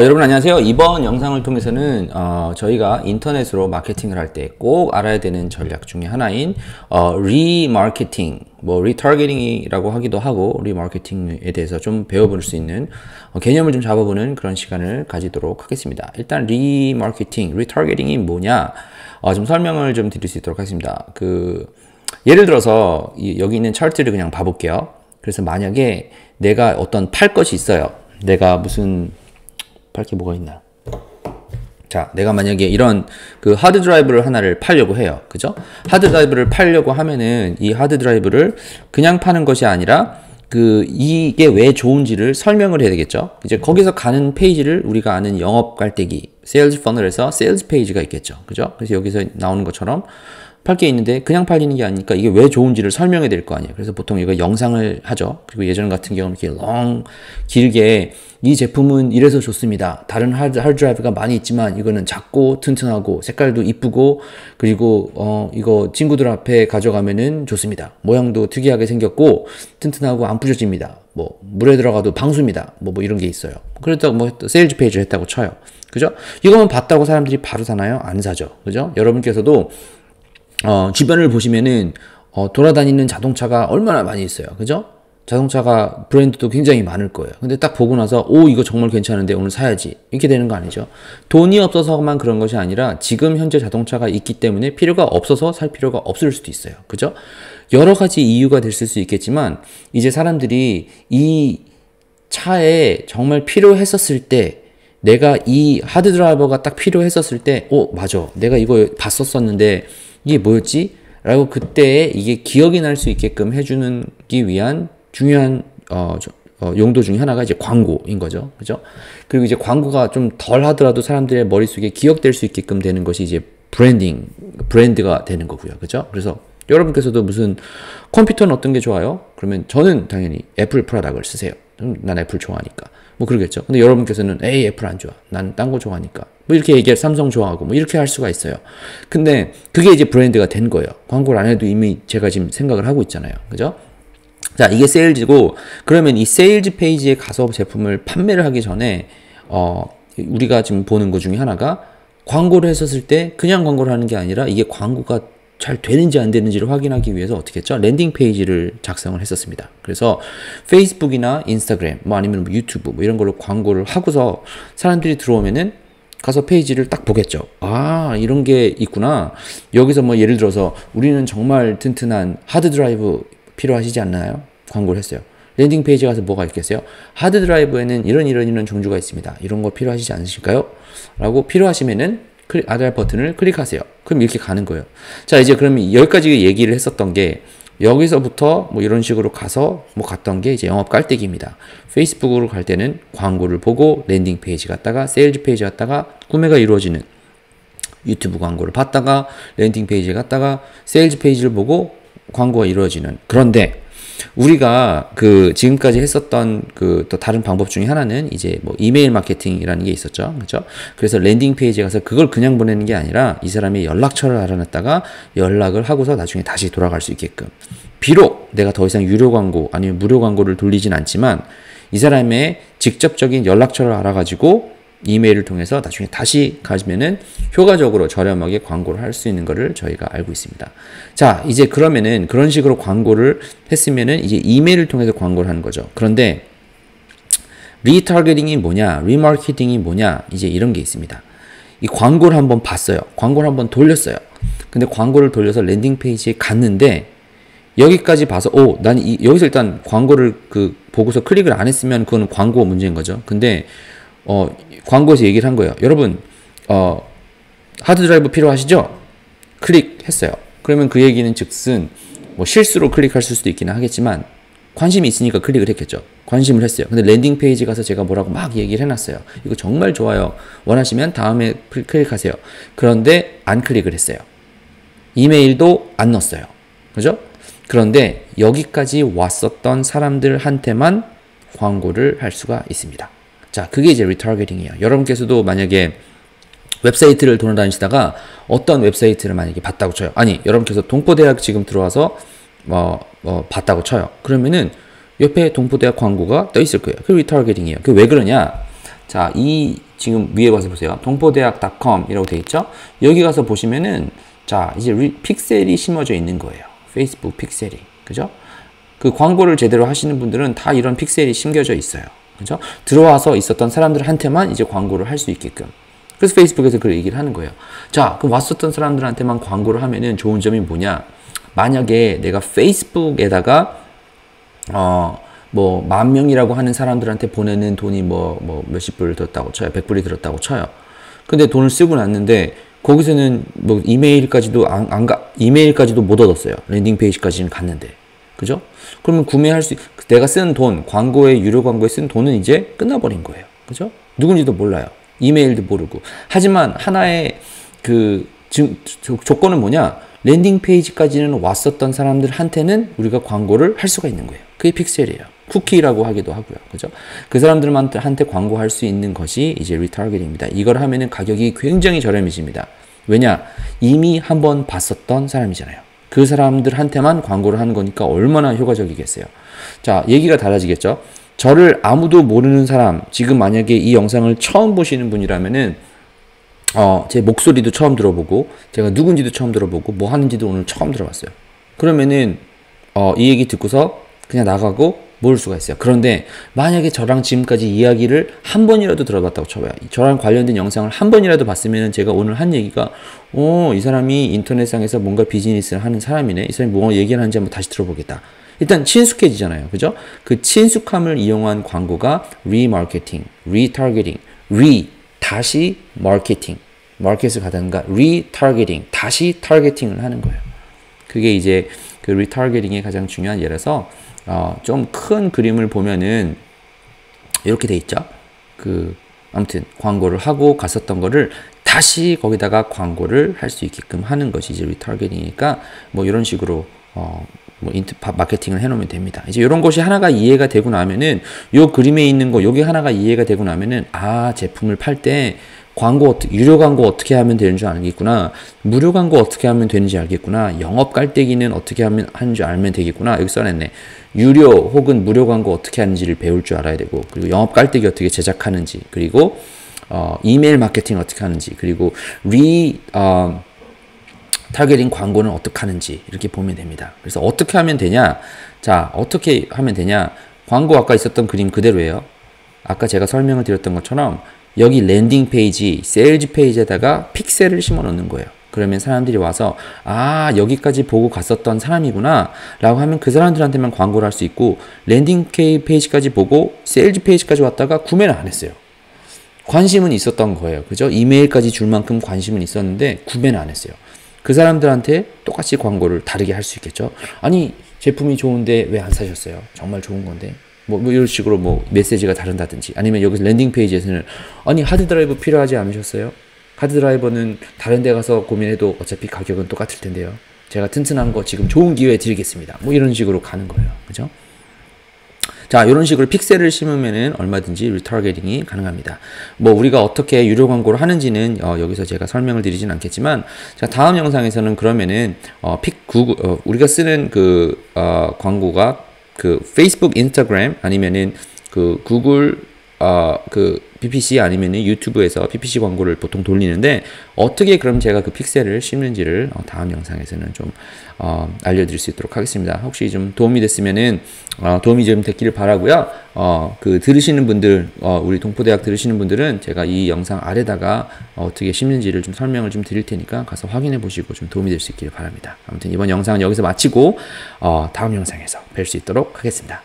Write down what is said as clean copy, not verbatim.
여러분 안녕하세요. 이번 영상을 통해서는 저희가 인터넷으로 마케팅을 할 때 꼭 알아야 되는 전략 중에 하나인 리마케팅, 리타겟팅이라고 하기도 하고 리마케팅에 대해서 좀 배워볼 수 있는 개념을 좀 잡아보는 그런 시간을 가지도록 하겠습니다. 일단 리마케팅, 리타겟팅이 뭐냐 좀 설명을 좀 드릴 수 있도록 하겠습니다. 예를 들어서 여기 있는 차트를 그냥 봐볼게요. 그래서 만약에 내가 어떤 팔 것이 있어요. 내가 무슨 팔 게 뭐가 있나? 자, 내가 만약에 이런 하드 드라이브를 하나를 팔려고 해요. 그죠? 하드 드라이브를 팔려고 하면은 이 하드 드라이브를 그냥 파는 것이 아니라 이게 왜 좋은지를 설명을 해야 되겠죠? 이제 거기서 가는 페이지를 우리가 아는 영업 깔때기, 세일즈 퍼널에서 세일즈 페이지가 있겠죠. 그죠? 그래서 여기서 나오는 것처럼 팔 게 있는데 그냥 팔리는 게 아니니까 이게 왜 좋은지를 설명해야 될 거 아니에요. 그래서 보통 이거 영상을 하죠. 그리고 예전 같은 경우는 이렇게 길게 이 제품은 이래서 좋습니다. 다른 하드 드라이브가 많이 있지만 이거는 작고 튼튼하고 색깔도 이쁘고 그리고 이거 친구들 앞에 가져가면은 좋습니다. 모양도 특이하게 생겼고 튼튼하고 안 부셔집니다. 물에 들어가도 방수입니다. 이런 게 있어요. 그렇다고 세일즈 페이지를 했다고 쳐요. 그죠? 이거만 봤다고 사람들이 바로 사나요? 안 사죠. 그죠? 여러분께서도 주변을 보시면은 돌아다니는 자동차가 얼마나 많이 있어요. 그죠? 자동차가 브랜드도 굉장히 많을 거예요. 근데 딱 보고 나서 이거 정말 괜찮은데 오늘 사야지. 이렇게 되는 거 아니죠. 돈이 없어서만 그런 것이 아니라 지금 현재 자동차가 있기 때문에 필요가 없어서 살 필요가 없을 수도 있어요. 그죠? 여러 가지 이유가 됐을 수 있겠지만 이제 사람들이 이 차에 정말 필요했었을 때 내가 이 하드 드라이버가 딱 필요했었을 때 맞아. 내가 이거 봤었었는데 이게 뭐였지? 라고 그때 이게 기억이 날 수 있게끔 해주기 위한 중요한 용도 중에 하나가 이제 광고인 거죠. 그죠? 그리고 이제 광고가 좀 덜 하더라도 사람들의 머릿속에 기억될 수 있게끔 되는 것이 이제 브랜드가 되는 거고요. 그죠? 그래서 여러분께서도 무슨 컴퓨터는 어떤 게 좋아요? 그러면 저는 당연히 애플 프로덕트를 쓰세요. 난 애플 좋아하니까. 그러겠죠. 근데 여러분께서는 애플 안 좋아. 난 딴 거 좋아하니까. 이렇게 얘기해. 삼성 좋아하고 이렇게 할 수가 있어요. 근데 그게 이제 브랜드가 된 거예요. 광고를 안 해도 이미 제가 지금 생각을 하고 있잖아요. 그죠? 자, 이게 세일즈고 그러면 이 세일즈 페이지에 가서 제품을 판매를 하기 전에 우리가 지금 보는 것 중에 하나가 광고를 했었을 때 그냥 광고를 하는 게 아니라 이게 광고가 잘 되는지 안 되는지를 확인하기 위해서 어떻게 했죠? 랜딩 페이지를 작성을 했었습니다. 그래서 페이스북이나 인스타그램 아니면 유튜브 이런 걸로 광고를 하고서 사람들이 들어오면은 가서 페이지를 딱 보겠죠. 이런 게 있구나. 여기서 예를 들어서 우리는 정말 튼튼한 하드 드라이브 필요하시지 않나요? 광고를 했어요. 랜딩 페이지에 가서 뭐가 있겠어요? 하드 드라이브에는 이런 종류가 있습니다. 이런 거 필요하시지 않으실까요? 라고 필요하시면은 아래 버튼을 클릭하세요. 그럼 이렇게 가는 거예요. 자, 이제 그러면 여기까지 얘기를 했었던 게 여기서부터 이런 식으로 가서 갔던 게 이제 영업 깔때기입니다. 페이스북으로 갈 때는 광고를 보고 랜딩 페이지 갔다가 세일즈 페이지 갔다가 구매가 이루어지는 유튜브 광고를 봤다가 랜딩 페이지에 갔다가 세일즈 페이지를 보고 광고가 이루어지는. 그런데 우리가 지금까지 했었던 또 다른 방법 중에 하나는 이제 이메일 마케팅이라는 게 있었죠. 그렇죠? 그래서 랜딩 페이지에 가서 그걸 그냥 보내는 게 아니라 이 사람의 연락처를 알아놨다가 연락을 하고서 나중에 다시 돌아갈 수 있게끔. 비록 내가 더 이상 유료 광고 아니면 무료 광고를 돌리진 않지만 이 사람의 직접적인 연락처를 알아가지고 이메일을 통해서 나중에 다시 가시면은 효과적으로 저렴하게 광고를 할 수 있는 거를 저희가 알고 있습니다. 자, 이제 그러면은 그런 식으로 광고를 했으면은 이제 이메일을 통해서 광고를 하는 거죠. 그런데 리타겟팅이 뭐냐, 리마케팅이 뭐냐, 이제 이런 게 있습니다. 이 광고를 한번 봤어요. 광고를 한번 돌렸어요. 근데 광고를 돌려서 랜딩 페이지에 갔는데 여기까지 봐서 난 여기서 일단 광고를 보고서 클릭을 안 했으면 그거는 광고 문제인 거죠. 근데 광고에서 얘기를 한 거예요. 여러분, 하드 드라이브 필요하시죠? 클릭했어요. 그러면 그 얘기는 즉슨 실수로 클릭할 수도 있기는 하겠지만 관심이 있으니까 클릭을 했겠죠. 관심을 했어요. 근데 랜딩 페이지 가서 제가 뭐라고 막 얘기를 해놨어요. 이거 정말 좋아요. 원하시면 다음에 클릭하세요. 그런데 안 클릭을 했어요. 이메일도 안 넣었어요. 그죠? 그런데 여기까지 왔었던 사람들한테만 광고를 할 수가 있습니다. 자, 그게 이제 리타겟팅이에요. 여러분께서도 만약에 웹사이트를 돌아다니시다가 어떤 웹사이트를 만약에 봤다고 쳐요. 아니, 여러분께서 동포대학 지금 들어와서 봤다고 쳐요. 그러면은 옆에 동포대학 광고가 떠 있을 거예요. 그게 리타겟팅이에요. 그게 왜 그러냐? 자, 이 지금 위에 가서 보세요. 동포대학.com 이라고 되어 있죠. 여기 가서 보시면은 자 이제 픽셀이 심어져 있는 거예요. 페이스북 픽셀이. 그죠? 그 광고를 제대로 하시는 분들은 다 이런 픽셀이 심겨져 있어요. 그죠? 들어와서 있었던 사람들한테만 이제 광고를 할 수 있게끔. 그래서 페이스북에서 그 얘기를 하는 거예요. 자, 그럼 왔었던 사람들한테만 광고를 하면은 좋은 점이 뭐냐? 만약에 내가 페이스북에다가 뭐 10,000명이라고 하는 사람들한테 보내는 돈이 뭐 몇십 불 들었다고 쳐요. 100불이 들었다고 쳐요. 근데 돈을 쓰고 났는데 거기서는 뭐 이메일까지도 이메일까지도 못 얻었어요. 랜딩 페이지까지는 갔는데. 그죠? 그러면 구매할 수 내가 쓴 돈, 광고에 유료 광고에 쓴 돈은 이제 끝나버린 거예요. 그죠? 누군지도 몰라요. 이메일도 모르고. 하지만 하나의 그 조건은 뭐냐? 랜딩 페이지까지는 왔었던 사람들한테는 우리가 광고를 할 수가 있는 거예요. 그게 픽셀이에요. 쿠키라고 하기도 하고요. 그죠? 그 사람들한테 광고할 수 있는 것이 이제 리타겟입니다. 이걸 하면은 가격이 굉장히 저렴해집니다. 왜냐? 이미 한번 봤었던 사람이잖아요. 그 사람들한테만 광고를 하는 거니까 얼마나 효과적이겠어요. 자, 얘기가 달라지겠죠? 저를 아무도 모르는 사람, 지금 만약에 이 영상을 처음 보시는 분이라면은 제 목소리도 처음 들어보고 제가 누군지도 처음 들어보고 뭐 하는지도 오늘 처음 들어봤어요. 그러면은 이 얘기 듣고서 그냥 나가고 모를 수가 있어요. 그런데 만약에 저랑 지금까지 이야기를 한 번이라도 들어봤다고 쳐봐요. 저랑 관련된 영상을 한 번이라도 봤으면 제가 오늘 한 얘기가 이 사람이 인터넷상에서 뭔가 비즈니스를 하는 사람이네. 이 사람이 뭐 얘기를 하는지 한번 다시 들어보겠다. 일단 친숙해지잖아요. 그죠? 그 친숙함을 이용한 광고가 리마케팅, 리타겟팅, 다시 마케팅, 마켓을 가든가 리타겟팅, 다시 타겟팅을 하는 거예요. 그게 이제 그 리타겟팅의 가장 중요한 예라서 좀 큰 그림을 보면은 이렇게 돼 있죠. 아무튼 광고를 하고 갔었던 거를 다시 거기다가 광고를 할 수 있게끔 하는 것이 이제 리타겟팅이니까 뭐 이런 식으로 마케팅을 해놓으면 됩니다. 이제 이런 것이 하나가 이해가 되고 나면은 요 그림에 있는 거 요게 하나가 이해가 되고 나면은 제품을 팔 때 유료 광고 어떻게 하면 되는 줄 알겠구나. 무료 광고 어떻게 하면 되는지 알겠구나. 영업 깔때기는 어떻게 하는 줄 알면 되겠구나. 여기 써놨네. 유료 혹은 무료 광고 어떻게 하는지를 배울 줄 알아야 되고, 그리고 영업 깔때기 어떻게 제작하는지, 그리고 이메일 마케팅 어떻게 하는지, 그리고 타겟팅 광고는 어떻게 하는지 이렇게 보면 됩니다. 그래서 어떻게 하면 되냐? 자, 어떻게 하면 되냐? 광고 아까 있었던 그림 그대로예요. 아까 제가 설명을 드렸던 것처럼 여기 랜딩 페이지, 세일즈 페이지에다가 픽셀을 심어 놓는 거예요. 그러면 사람들이 와서 여기까지 보고 갔었던 사람이구나 라고 하면 그 사람들한테만 광고를 할 수 있고, 랜딩 페이지까지 보고 세일즈 페이지까지 왔다가 구매는 안 했어요. 관심은 있었던 거예요. 그죠? 이메일까지 줄 만큼 관심은 있었는데 구매는 안 했어요. 그 사람들한테 똑같이 광고를 다르게 할 수 있겠죠. 아니, 제품이 좋은데 왜 안 사셨어요? 정말 좋은 건데. 뭐 이런 식으로 메시지가 다른다든지, 아니면 여기서 랜딩 페이지에서는 아니, 하드드라이브 필요하지 않으셨어요? 하드드라이버는 다른 데 가서 고민해도 어차피 가격은 똑같을 텐데요. 제가 튼튼한 거 지금 좋은 기회에 드리겠습니다. 뭐 이런 식으로 가는 거예요. 그죠? 자, 이런 식으로 픽셀을 심으면은 얼마든지 리타겟팅이 가능합니다. 뭐 우리가 어떻게 유료 광고를 하는지는 여기서 제가 설명을 드리진 않겠지만, 자, 다음 영상에서는 그러면은 우리가 쓰는 광고가 페이스북, 인스타그램 아니면은 구글 PPC 아니면은 유튜브에서 PPC 광고를 보통 돌리는데, 어떻게 그럼 제가 그 픽셀을 심는지를 다음 영상에서는 좀 알려드릴 수 있도록 하겠습니다. 혹시 좀 도움이 됐으면은 도움이 좀 됐기를 바라고요. 들으시는 분들, 우리 동포대학 들으시는 분들은 제가 이 영상 아래다가 어떻게 심는지를 좀 설명을 좀 드릴 테니까 가서 확인해 보시고 좀 도움이 될 수 있기를 바랍니다. 아무튼 이번 영상은 여기서 마치고 다음 영상에서 뵐 수 있도록 하겠습니다.